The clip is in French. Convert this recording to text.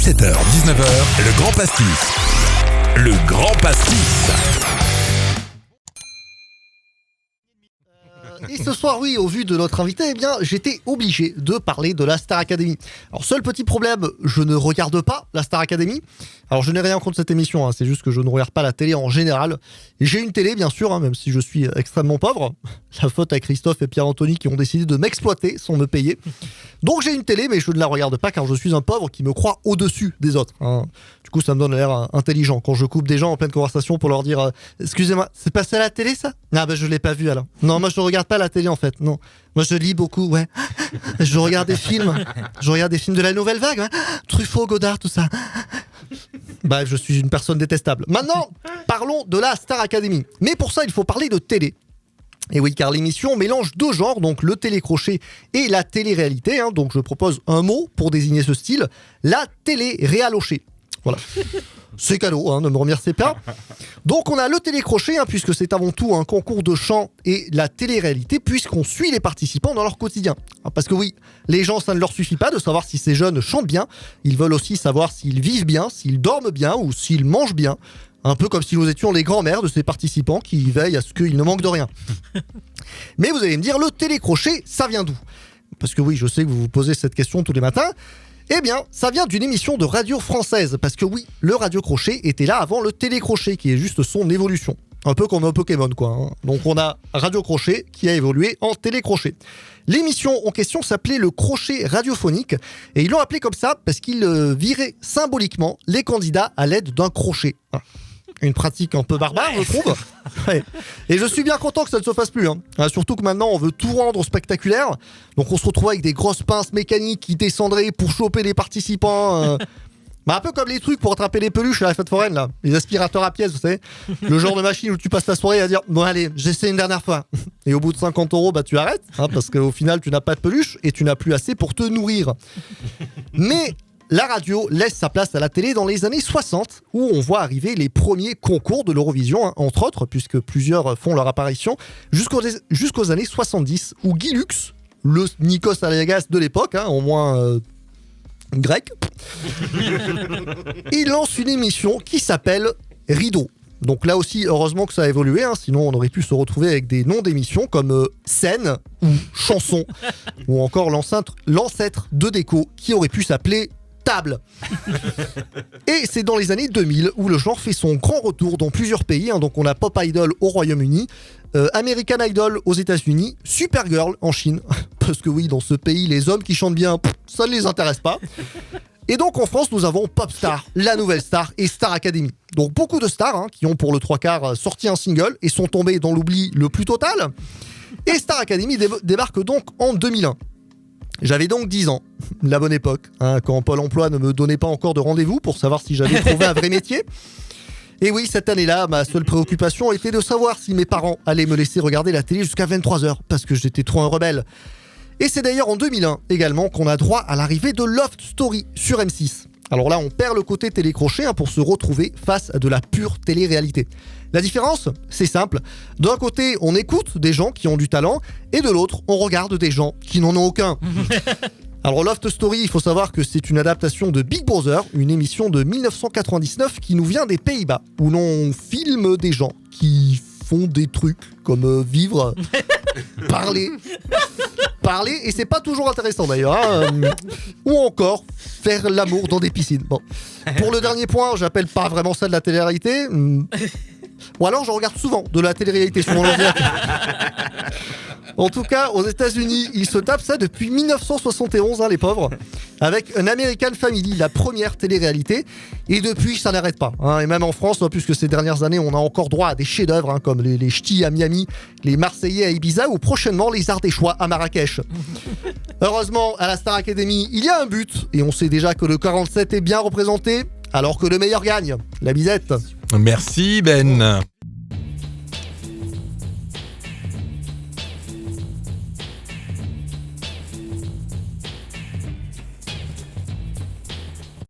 17h-19h, le Grand Pastis. Le Grand Pastis. Et ce soir, oui, au vu de notre invité, eh bien, j'étais obligé de parler de la Star Academy. Alors, seul petit problème, je ne regarde pas la Star Academy. Alors, je n'ai rien contre cette émission, hein, c'est juste que je ne regarde pas la télé en général. Et j'ai une télé, bien sûr, hein, même si je suis extrêmement pauvre. La faute à Christophe et Pierre-Anthony qui ont décidé de m'exploiter sans me payer. Donc, j'ai une télé, mais je ne la regarde pas car je suis un pauvre qui me croit au-dessus des autres. Hein. Du coup, ça me donne l'air intelligent quand je coupe des gens en pleine conversation pour leur dire excusez-moi, c'est passé à la télé, ça? Ah, ben, je l'ai pas vu alors. Non, moi, je regarde pas la télé en fait, non. Moi je lis beaucoup, ouais. Je regarde des films. Je regarde des films de la nouvelle vague, ouais. Truffaut, Godard, tout ça. Bref, je suis une personne détestable. Maintenant, parlons de la Star Academy. Mais pour ça, il faut parler de télé. Et oui, car l'émission mélange deux genres, donc le télécrochet et la télé-réalité. Hein, donc je propose un mot pour désigner ce style, la télé-réalochée. Voilà. C'est cadeau, hein, ne me remerciez pas. Donc on a le télécrochet, hein, puisque c'est avant tout un concours de chant, et la télé-réalité, puisqu'on suit les participants dans leur quotidien. Parce que oui, les gens, ça ne leur suffit pas de savoir si ces jeunes chantent bien, ils veulent aussi savoir s'ils vivent bien, s'ils dorment bien ou s'ils mangent bien. Un peu comme si nous étions les grands-mères de ces participants qui veillent à ce qu'ils ne manquent de rien. Mais vous allez me dire, le télécrochet, ça vient d'où? Parce que oui, je sais que vous vous posez cette question tous les matins. Eh bien, ça vient d'une émission de radio française, parce que oui, le radio-crochet était là avant le télécrochet, qui est juste son évolution. Un peu comme un Pokémon, quoi. Hein. Donc on a radio-crochet qui a évolué en télécrochet. L'émission en question s'appelait le crochet radiophonique, et ils l'ont appelé comme ça parce qu'ils viraient symboliquement les candidats à l'aide d'un crochet. Une pratique un peu barbare, je trouve. Ouais. Et je suis bien content que ça ne se fasse plus. Hein. Surtout que maintenant, on veut tout rendre spectaculaire. Donc on se retrouve avec des grosses pinces mécaniques qui descendraient pour choper les participants. Un peu comme les trucs pour attraper les peluches à la fête foraine, là. Les aspirateurs à pièces, vous savez. Le genre de machine où tu passes la soirée à dire bon allez, j'essaie une dernière fois. Et au bout de 50 €, bah tu arrêtes. Hein, parce qu'au final, tu n'as pas de peluche et tu n'as plus assez pour te nourrir. Mais la radio laisse sa place à la télé dans les années 60, où on voit arriver les premiers concours de l'Eurovision, hein, entre autres, puisque plusieurs font leur apparition, jusqu'aux années 70, où Guy Lux, le Nikos Aliagas de l'époque, hein, au moins grec, il lance une émission qui s'appelle Rideau. Donc là aussi, heureusement que ça a évolué, hein, sinon on aurait pu se retrouver avec des noms d'émissions comme Scène ou Chanson, ou encore l'ancêtre de Déco, qui aurait pu s'appeler Table. Et c'est dans les années 2000 où le genre fait son grand retour dans plusieurs pays. Hein, donc on a Pop Idol au Royaume-Uni, American Idol aux États-Unis, Supergirl en Chine. Parce que oui, dans ce pays, les hommes qui chantent bien, ça ne les intéresse pas. Et donc en France, nous avons Popstar, la nouvelle star, et Star Academy. Donc beaucoup de stars hein, qui ont pour le 3/4 sorti un single et sont tombés dans l'oubli le plus total. Et Star Academy débarque donc en 2001. J'avais donc 10 ans, la bonne époque, hein, quand Pôle emploi ne me donnait pas encore de rendez-vous pour savoir si j'avais trouvé un vrai métier. Et oui, cette année-là, ma seule préoccupation était de savoir si mes parents allaient me laisser regarder la télé jusqu'à 23h, parce que j'étais trop un rebelle. Et c'est d'ailleurs en 2001 également qu'on a droit à l'arrivée de Love Story sur M6. Alors là, on perd le côté télécrochet hein, pour se retrouver face à de la pure télé-réalité. La différence, c'est simple. D'un côté, on écoute des gens qui ont du talent, et de l'autre, on regarde des gens qui n'en ont aucun. Alors Love Story, il faut savoir que c'est une adaptation de Big Brother, une émission de 1999 qui nous vient des Pays-Bas, où l'on filme des gens qui font des trucs comme vivre, parler, et c'est pas toujours intéressant d'ailleurs, hein, ou encore faire l'amour dans des piscines. Bon. Pour le dernier point, j'appelle pas vraiment ça de la télé-réalité. Ou alors je regarde souvent de la télé-réalité sur mon ordinateur. En tout cas, aux États-Unis, ils se tapent ça depuis 1971, hein, les pauvres, avec un American Family, la première télé-réalité. Et depuis, ça n'arrête pas. Hein, et même en France, puisque ces dernières années, on a encore droit à des chefs-d'œuvre, hein, comme les Ch'tis à Miami, les Marseillais à Ibiza ou prochainement les Ardéchois à Marrakech. Heureusement, à la Star Academy, il y a un but. Et on sait déjà que le 47 est bien représenté, alors que le meilleur gagne. La bisette. Merci Ben.